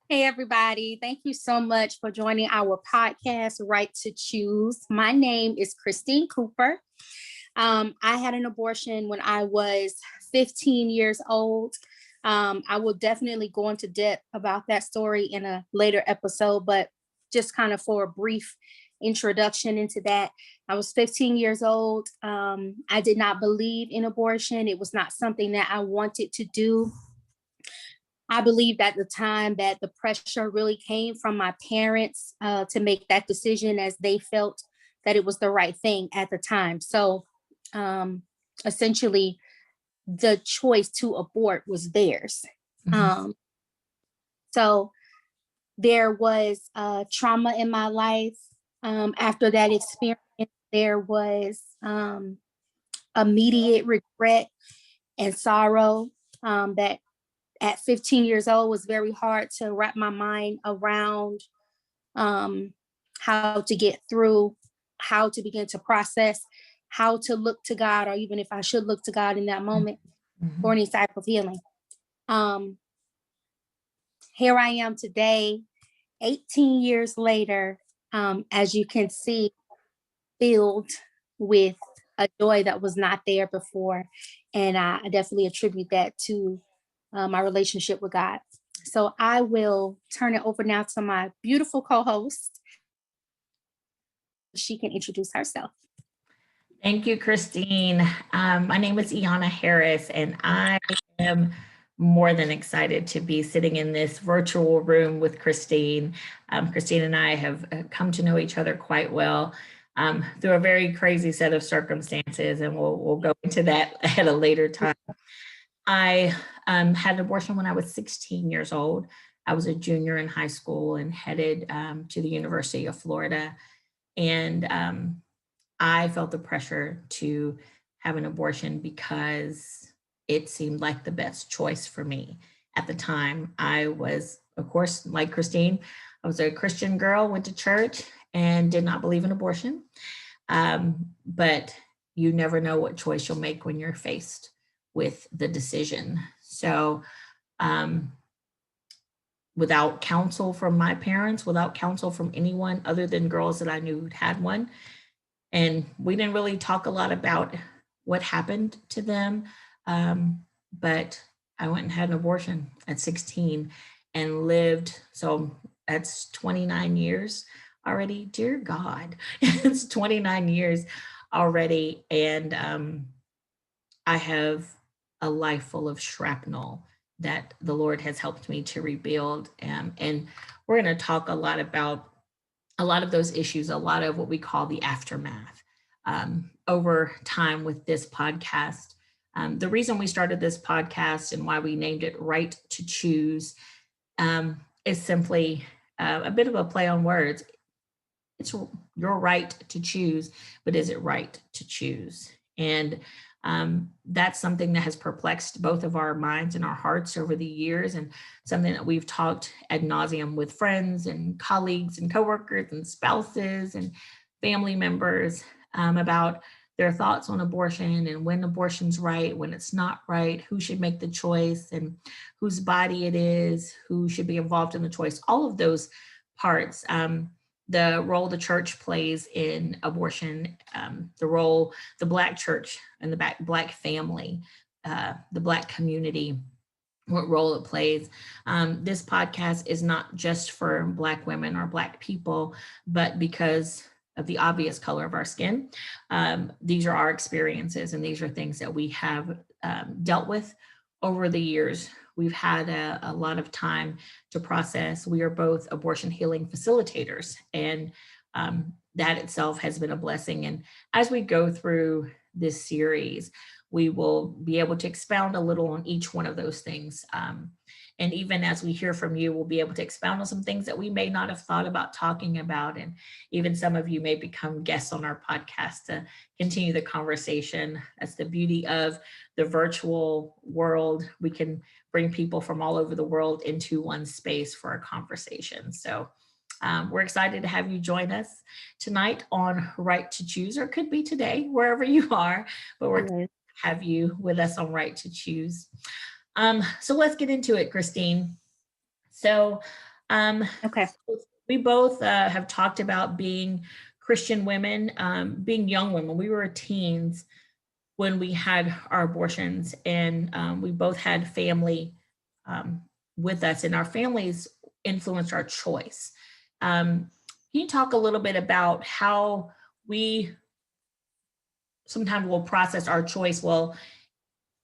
Hey, everybody. Thank you so much for joining our podcast, Right to Choose. My name is Christine Cooper. I had an abortion when I was 15 years old. I will definitely go into depth about that story in a later episode, but just kind of for a brief introduction into that. I was 15 years old. I did not believe in abortion. It was not something that I wanted to do. I believed at the time that the pressure really came from my parents to make that decision as they felt that it was the right thing at the time. So um, essentially, the choice to abort was theirs. Mhm. Um, so there was trauma in my life. After that experience, there was immediate regret and sorrow that at 15 years old was very hard to wrap my mind around um, how to get through, how to begin to process, how to look to God, or even if I should look to God in that moment for Mhm. any type of healing. Um, Here I am today, 18 years later, as you can see, filled with a joy that was not there before. And I definitely attribute that to my relationship with God. So I will turn it over now to my beautiful co host. She can introduce herself. Thank you, Christine. My name is Iana Harris, and I am more than excited to be sitting in this virtual room with Christine. Christine and I have come to know each other quite well through a very crazy set of circumstances, and we'll go into that at a later time. I had an abortion when I was 16 years old. I was a junior in high school and headed to the University of Florida. And I felt the pressure to have an abortion because it seemed like the best choice for me. At the time, I was, of course, like Christine, I was a Christian girl, went to church, and did not believe in abortion. But you never know what choice you'll make when you're faced with the decision. So, um, without counsel from my parents, without counsel from anyone other than girls that I knew who'd had one, and we didn't really talk a lot about what happened to them. But I went and had an abortion at 16 and lived. So that's 29 years already. Dear God, it's 29 years already. And I have a life full of shrapnel that the Lord has helped me to rebuild. And we're going to talk a lot about a lot of those issues, a lot of what we call the aftermath over time with this podcast. The reason we started this podcast and why we named it Right to Choose is simply a bit of a play on words. It's your right to choose, but is it right to choose? And that's something that has perplexed both of our minds and our hearts over the years, and something that we've talked ad nauseum with friends and colleagues and coworkers and spouses and family members about their thoughts on abortion and when abortion's right, when it's not right, who should make the choice, and whose body it is, who should be involved in the choice, all of those parts. The role the church plays in abortion, the role the Black church and the Black family, the Black community, what role it plays. This podcast is not just for Black women or Black people, but because of the obvious color of our skin, these are our experiences and these are things that we have dealt with over the years. We've had a lot of time to process. We are both abortion healing facilitators, and that itself has been a blessing. And as we go through this series, we will be able to expound a little on each one of those things. And even as we hear from you, we'll be able to expound on some things that we may not have thought about talking about. And even some of you may become guests on our podcast to continue the conversation. That's the beauty of the virtual world. We can bring people from all over the world into one space for a conversation. So we're excited to have you join us tonight on Right to Choose, or it could be today, wherever you are, but we're Yes. have you with us on Right to Choose. So let's get into it, Christine. So Okay. We both have talked about being Christian women, being young women. We were teens when we had our abortions, and we both had family with us, and our families influenced our choice. Can you talk a little bit about how we sometimes will process our choice? Well,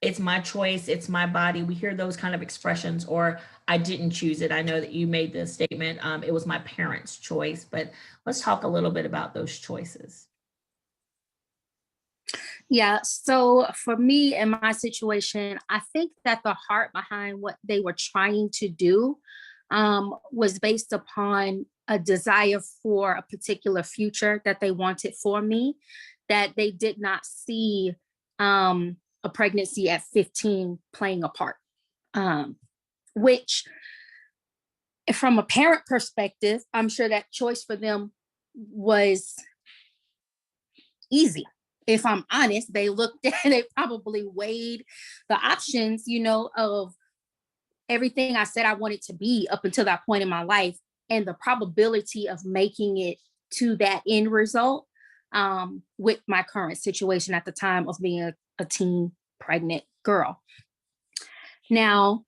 it's my choice, it's my body. We hear those kind of expressions, or I didn't choose it. I know that you made the statement, it was my parents' choice, but let's talk a little bit about those choices. Yeah. So for me in my situation, I think that the heart behind what they were trying to do was based upon a desire for a particular future that they wanted for me, that they did not see a pregnancy at 15 playing a part, which from a parent perspective, I'm sure that choice for them was easy. If I'm honest, they looked at it, probably weighed the options, of everything I said I wanted to be up until that point in my life and the probability of making it to that end result with my current situation at the time of being a teen pregnant girl. Now,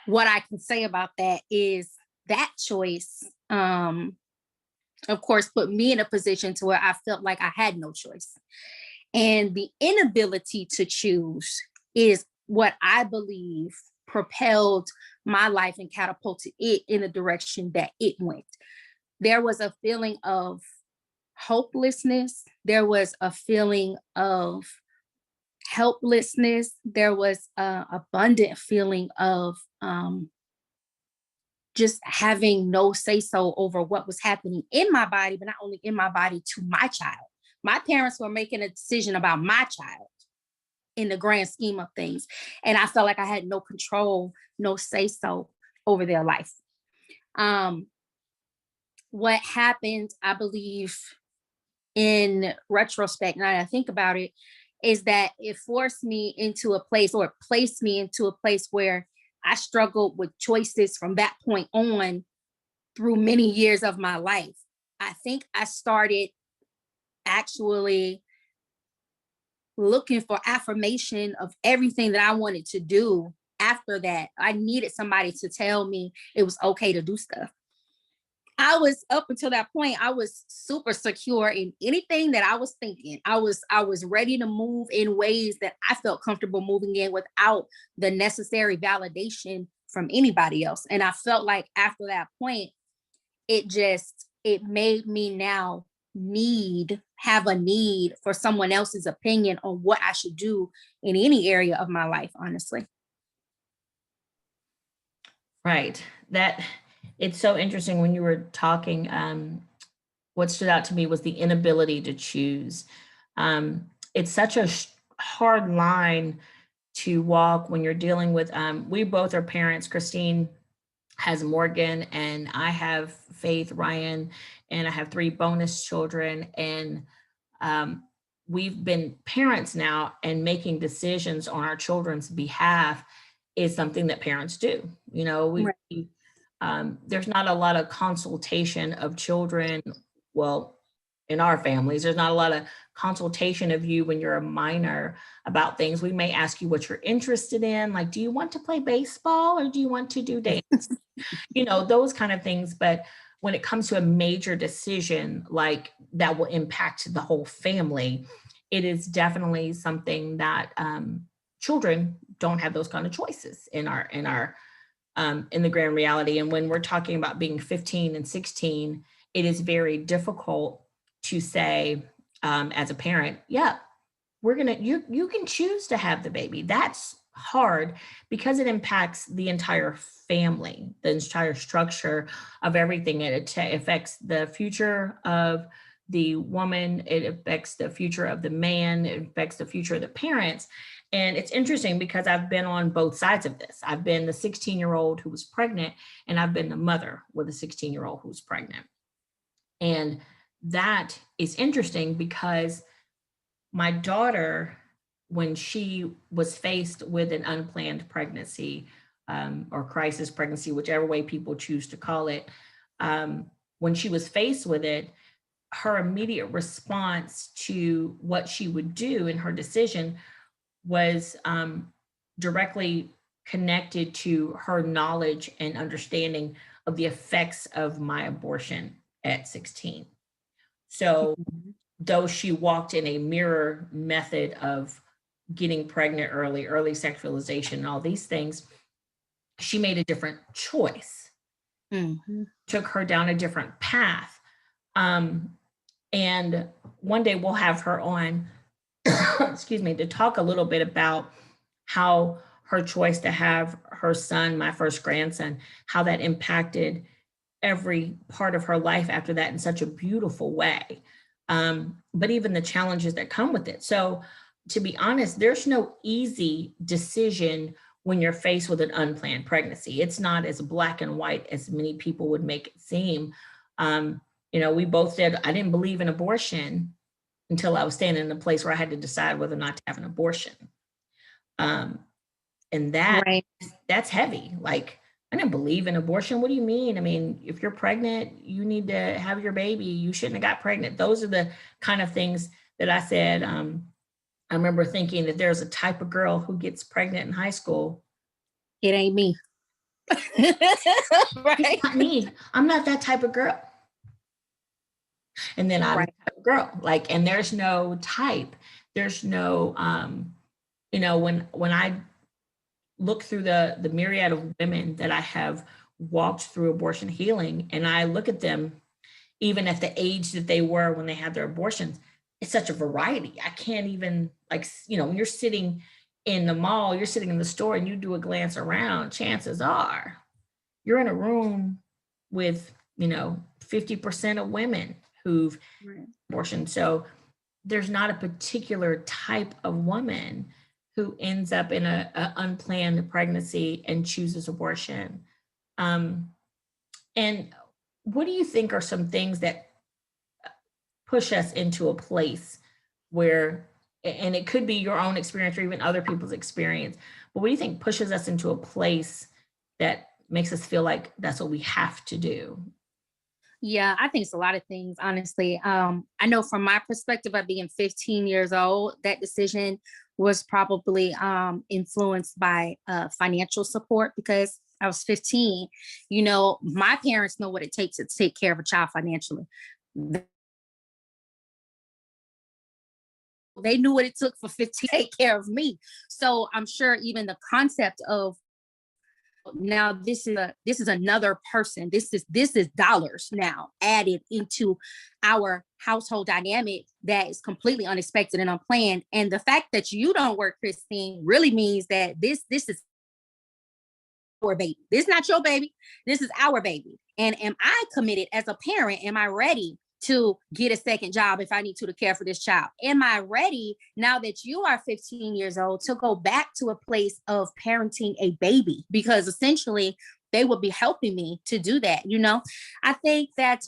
what I can say about that is that choice, of course, put me in a position to where I felt like I had no choice. And the inability to choose is what I believe propelled my life and catapulted it in the direction that it went. There was a feeling of hopelessness. There was a feeling of helplessness. There was an abundant feeling of just having no say so over what was happening in my body, but not only in my body, to my child. My parents were making a decision about my child in the grand scheme of things. And I felt like I had no control, no say so over their life. What happened, I believe, in retrospect, now that I think about it, is that it forced me into a place, or it placed me into a place where I struggled with choices from that point on through many years of my life. I think I started actually looking for affirmation of everything that I wanted to do after that. I needed somebody to tell me it was okay to do stuff. I was, up until that point, I was super secure in anything that I was thinking. I was ready to move in ways that I felt comfortable moving in without the necessary validation from anybody else. And I felt like after that point, it made me now have a need for someone else's opinion on what I should do in any area of my life, honestly. Right. It's so interesting when you were talking. What stood out to me was the inability to choose. It's such a hard line to walk when you're dealing with. We both are parents. Christine has Morgan, and I have Faith, Ryan, and I have 3 bonus children. And we've been parents now, and making decisions on our children's behalf is something that parents do. Right. There's not a lot of consultation of children. Well, in our families, there's not a lot of consultation of you when you're a minor about things. We may ask you what you're interested in, like, do you want to play baseball or do you want to do dance? Those kind of things. But when it comes to a major decision like that will impact the whole family, it is definitely something that children don't have those kind of choices in the grand reality. And when we're talking about being 15 and 16, it is very difficult to say, as a parent, yeah, you can choose to have the baby. That's hard because it impacts the entire family, the entire structure of everything. It affects the future of the woman. It affects the future of the man. It affects the future of the parents. And it's interesting because I've been on both sides of this. I've been the 16-year-old who was pregnant, and I've been the mother with a 16-year-old who's pregnant. And that is interesting because my daughter, when she was faced with an unplanned pregnancy, or crisis pregnancy, whichever way people choose to call it. When she was faced with it, her immediate response to what she would do in her decision was directly connected to her knowledge and understanding of the effects of my abortion at 16. So though she walked in a mirror method of getting pregnant early sexualization, and all these things, she made a different choice, took her down a different path. And one day we'll have her on, excuse me, to talk a little bit about how her choice to have her son, my first grandson, how that impacted every part of her life after that in such a beautiful way. But even the challenges that come with it. So to be honest, there's no easy decision when you're faced with an unplanned pregnancy. It's not as black and white as many people would make it seem. We both said, I didn't believe in abortion until I was standing in a place where I had to decide whether or not to have an abortion. And that's heavy. Like, I didn't believe in abortion. What do you mean? I mean, if you're pregnant, you need to have your baby. You shouldn't have got pregnant. Those are the kind of things that I said. I remember thinking that there's a type of girl who gets pregnant in high school. It ain't me. Right? It's not me. I'm not that type of girl. And then I'm the type of girl. Like, and there's no type. There's no, when I look through the myriad of women that I have walked through abortion healing, and I look at them, even at the age that they were when they had their abortions, it's such a variety. I can't even, when you're sitting in the mall, you're sitting in the store and you do a glance around, chances are you're in a room with, 50% of women who've abortion. So there's not a particular type of woman who ends up in an unplanned pregnancy and chooses abortion. And what do you think are some things that push us into a place where, and it could be your own experience or even other people's experience, but what do you think pushes us into a place that makes us feel like that's what we have to do? Yeah, I think it's a lot of things, honestly. I know from my perspective of being 15 years old, that decision was probably influenced by financial support, because I was 15. My parents know what it takes to take care of a child financially. They knew what it took for 15 to take care of me. So I'm sure even the concept of, now this is another person, this is dollars now added into our household dynamic that is completely unexpected and unplanned. And the fact that you don't work, Christine, really means that this is our baby. This is not your baby, this is our baby. And am I committed as a parent? Am I ready to get a second job if I need to care for this child? Am I ready, now that you are 15 years old, to go back to a place of parenting a baby? Because essentially they will be helping me to do that. I think that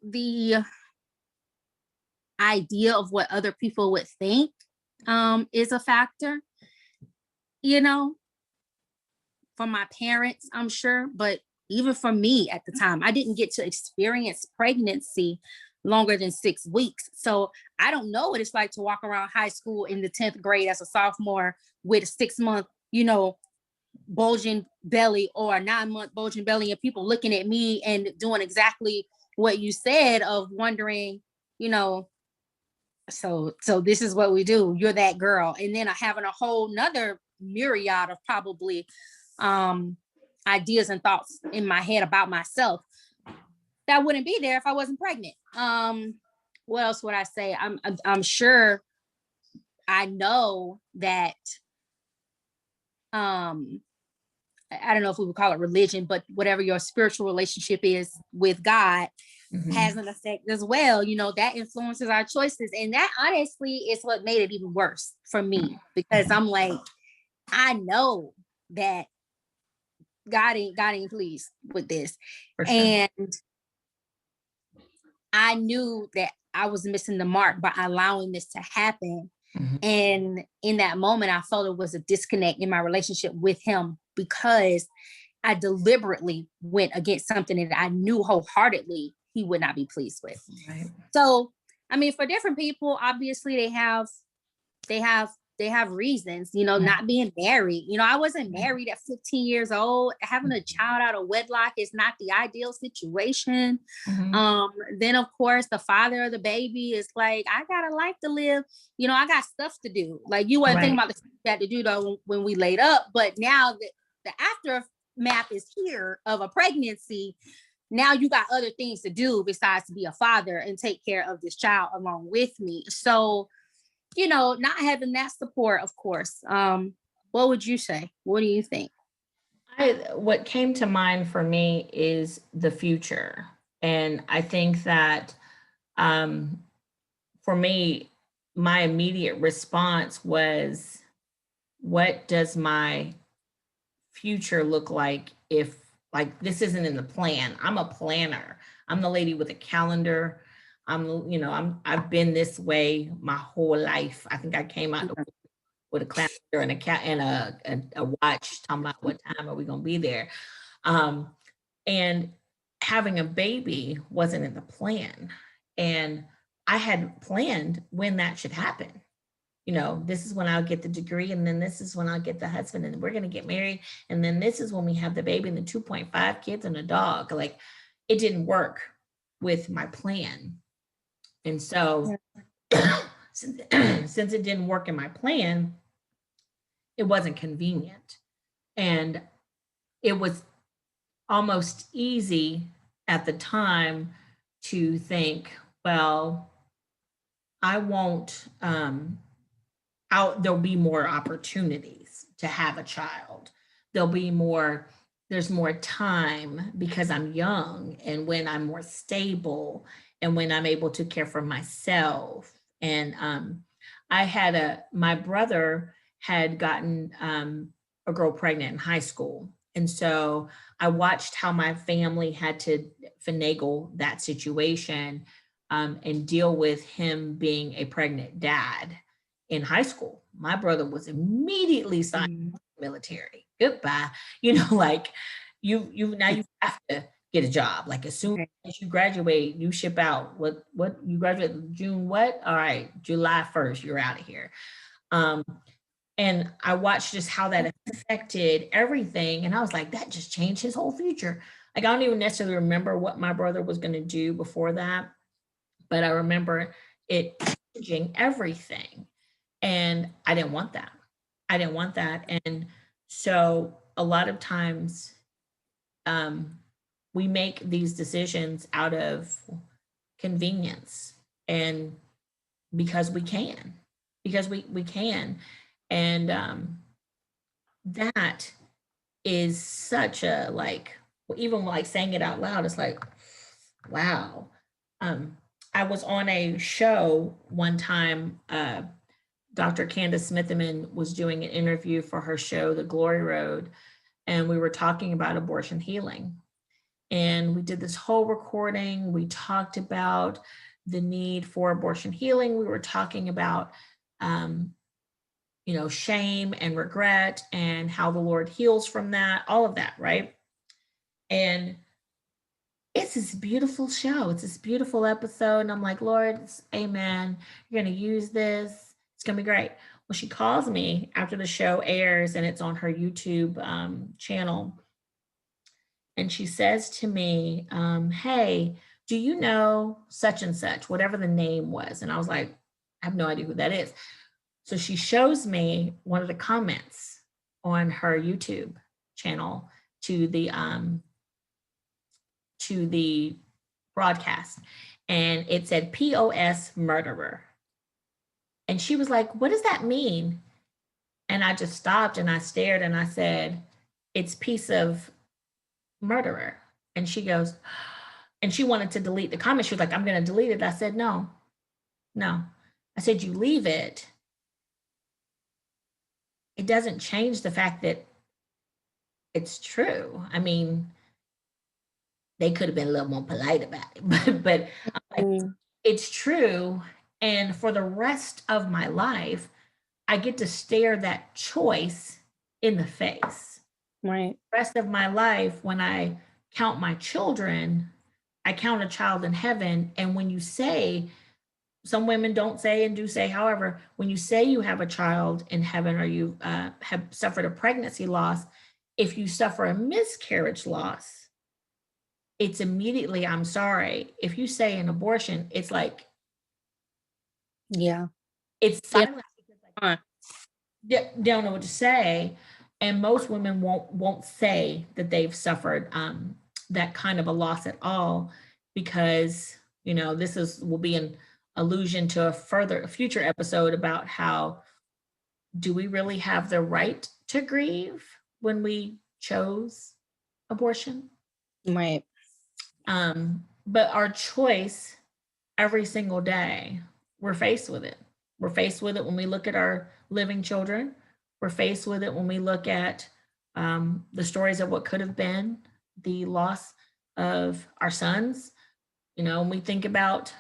the idea of what other people would think is a factor, from my parents, I'm sure, but even for me at the time, I didn't get to experience pregnancy longer than 6 weeks. So I don't know what it's like to walk around high school in the 10th grade as a sophomore with a 6-month, bulging belly, or a 9-month bulging belly, and people looking at me and doing exactly what you said, of wondering, so this is what we do. You're that girl. And then having a whole nother myriad of probably ideas and thoughts in my head about myself that wouldn't be there if I wasn't pregnant. What else would I say? I'm sure, I know that I don't know if we would call it religion, but whatever your spiritual relationship is with God has an effect as well. That influences our choices. And that honestly is what made it even worse for me, because I'm like, I know that God ain't pleased with this. Sure. And I knew that I was missing the mark by allowing this to happen. And in that moment, I felt it was a disconnect in my relationship with him because I deliberately went against something that I knew wholeheartedly he would not be pleased with. Right. So, I mean, for different people, obviously they have they have reasons, not being married. I wasn't married at 15 years old. Having a child out of wedlock is not the ideal situation. Then of course the father of the baby is like, I got a life to live. I got stuff to do. Like, you wasn't thinking about the stuff you had to do though when we laid up, but now the aftermath is here of a pregnancy. Now you got other things to do besides to be a father and take care of this child along with me. So, not having that support, of course. What would you say? What do you think? What came to mind for me is the future. And I think that for me, my immediate response was, what does my future look like if, like, this isn't in the plan? I'm a planner. I'm the lady with a calendar. I've been this way my whole life. I think I came out with a calendar and a watch talking about what time are we going to be there. And having a baby wasn't in the plan. And I had planned when that should happen. This is when I'll get the degree, and then this is when I'll get the husband, and we're going to get married. And then this is when we have the baby and the 2.5 kids and a dog. Like, it didn't work with my plan. And so since it didn't work in my plan, it wasn't convenient. And it was almost easy at the time to think, well, I won't, there'll be more opportunities to have a child. There's more time because I'm young, and when I'm more stable, and when I'm able to care for myself. And my brother had gotten a girl pregnant in high school. And so I watched how my family had to finagle that situation and deal with him being a pregnant dad in high school. My brother was immediately signed military. Goodbye. Like, you have to get a job. Like, as soon as you graduate, you ship out. What you graduate June what? All right, July 1st, you're out of here. And I watched just how that affected everything. And I was like, that just changed his whole future. Like, I don't even necessarily remember what my brother was going to do before that, but I remember it changing everything. And I didn't want that. And so a lot of times we make these decisions out of convenience, and because we can. And that is such a, like, even like saying it out loud, it's like, wow. I was on a show one time, Dr. Candace Smitherman was doing an interview for her show, The Glory Road, and we were talking about abortion healing. And we did this whole recording. We talked about the need for abortion healing. We were talking about, shame and regret and how the Lord heals from that, all of that, right? And it's this beautiful show. It's this beautiful episode. And I'm like, Lord, amen. You're going to use this. It's going to be great. Well, she calls me after the show airs, and it's on her YouTube channel. And she says to me, hey, do you know such and such, whatever the name was? And I was like, I have no idea who that is. So she shows me one of the comments on her YouTube channel to the broadcast, and it said POS murderer. And she was like, what does that mean? And I just stopped and I stared and I said, it's piece of murderer. And she goes, and she wanted to delete the comment. She was like, I'm going to delete it. I said, no. I said, you leave it. It doesn't change the fact that it's true. I mean, they could have been a little more polite about it, but like, it's true. And for the rest of my life, I get to stare that choice in the face. Right. The rest of my life, when I count my children, I count a child in heaven. And when you say, some women don't say and do say, however, when you say you have a child in heaven or you have suffered a pregnancy loss, if you suffer a miscarriage loss, it's immediately, I'm sorry. If you say an abortion, it's like, Yeah. it's Yeah. silent because they don't know what to say. And most women won't say that they've suffered that kind of a loss at all, because, you know, will be an allusion to a future episode about how, do we really have the right to grieve when we chose abortion? Right. But our choice every single day, we're faced with it. We're faced with it when we look at our living children. We're faced with it when we look at the stories of what could have been, the loss of our sons. You know, when we think about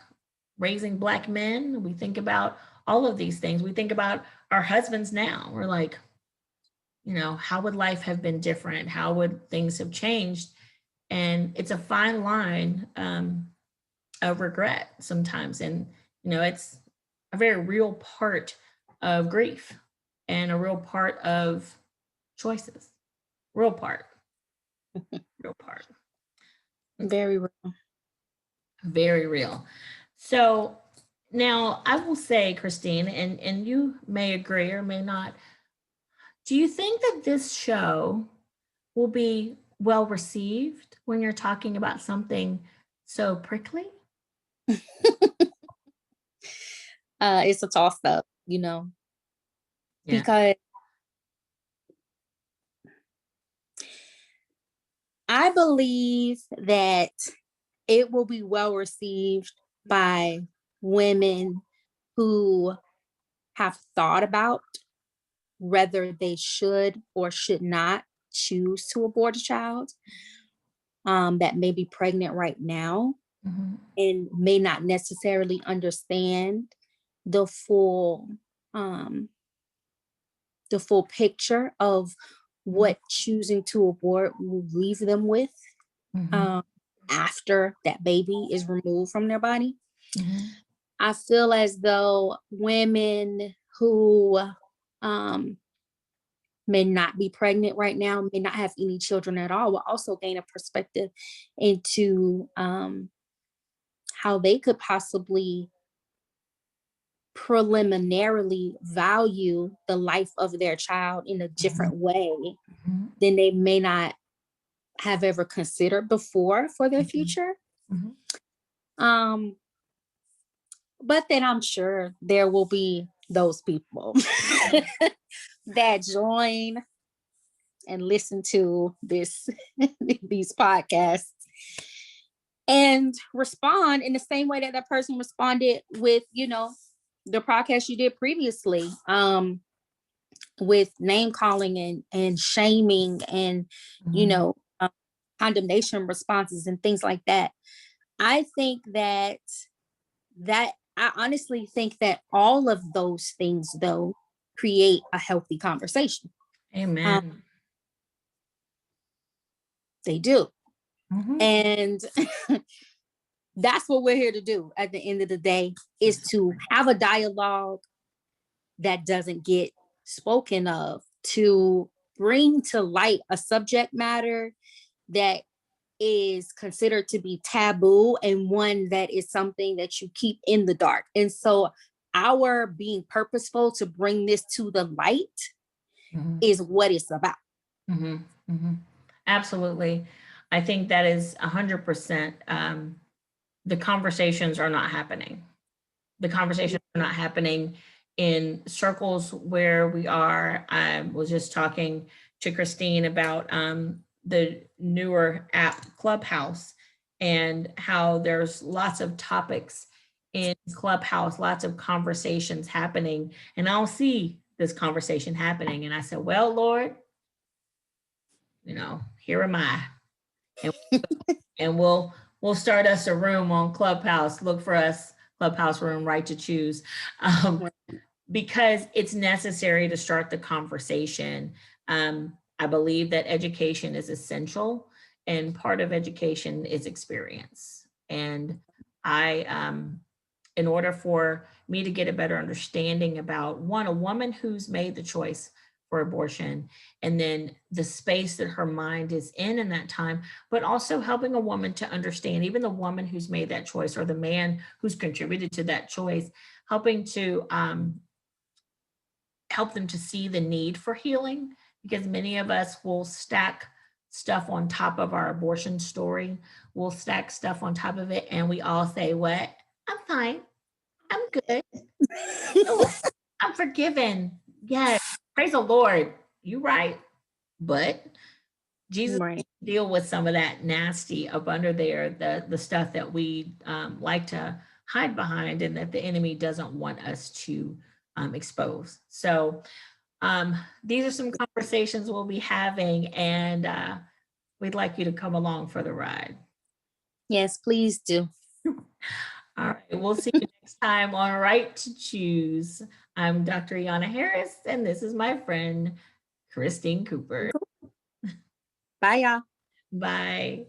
raising Black men, we think about all of these things. We think about our husbands now. We're like, you know, how would life have been different? How would things have changed? And it's a fine line of regret sometimes. And, you know, it's a very real part of grief and a real part of choices. Real part. Real part. Very real. Very real. So now I will say, Christine, and you may agree or may not, do you think that this show will be well received when you're talking about something so prickly? It's a toss up, you know, Yeah. because I believe that it will be well received by women who have thought about whether they should or should not choose to abort a child, that may be pregnant right now Mhm. and may not necessarily understand the full um, the full picture of Mhm. what choosing to abort will leave them with Mhm. um, after that baby is removed from their body. Mhm. I feel as though women who um, may not be pregnant right now, may not have any children at all, will also gain a perspective into how they could possibly preliminarily value the life of their child in a different way Mhm. than they may not have ever considered before for their Mhm. future. Mhm. Um, but then I'm sure there will be those people that join and listen to this these podcasts and respond in the same way that that person responded with, you know, the podcast you did previously, with name calling and shaming and, you Mhm. know, condemnation responses and things like that. I think that I honestly think that all of those things though create a healthy conversation. Um, Amen. they do. Mhm. And that's what we're here to do at the end of the day, is to Absolutely. have a dialogue that doesn't get spoken of, to bring to light a subject matter that is considered to be taboo and one that is something that you keep in the dark. And so our being purposeful to bring this to the light Mhm. is what it's about. Mhm. Mhm. Absolutely. I think that is 100%. The conversations are not happening. The conversations are not happening in circles where we are. I was just talking to Christine about the newer app Clubhouse and how there's lots of topics in Clubhouse, lots of conversations happening. And I'll see this conversation happening. And I said, well, Lord, you know, here am I. And, and we'll start us a room on Clubhouse. Look for us, Clubhouse room, Right to Choose, because it's necessary to start the conversation. I believe that education is essential, and part of education is experience. And in order for me to get a better understanding about a woman who's made the choice for abortion, and then the space that her mind is in that time, but also helping a woman to understand, even the woman who's made that choice or the man who's contributed to that choice, helping to help them to see the need for healing, because many of us will stack stuff on top of our abortion story. We'll stack stuff on top of it, and we all say, what? I'm fine. I'm good. I'm forgiven. Yes. Praise the Lord. You right. But Jesus Right. deal with some of that nasty up under there, the stuff that we like to hide behind, and that the enemy doesn't want us to expose. So these are some conversations we'll be having, and we'd like you to come along for the ride. Yes, please do. All right, we'll see you next time on Right to Choose. I'm Dr. Iana Harris, and this is my friend, Christine Cooper. Bye, y'all. Bye.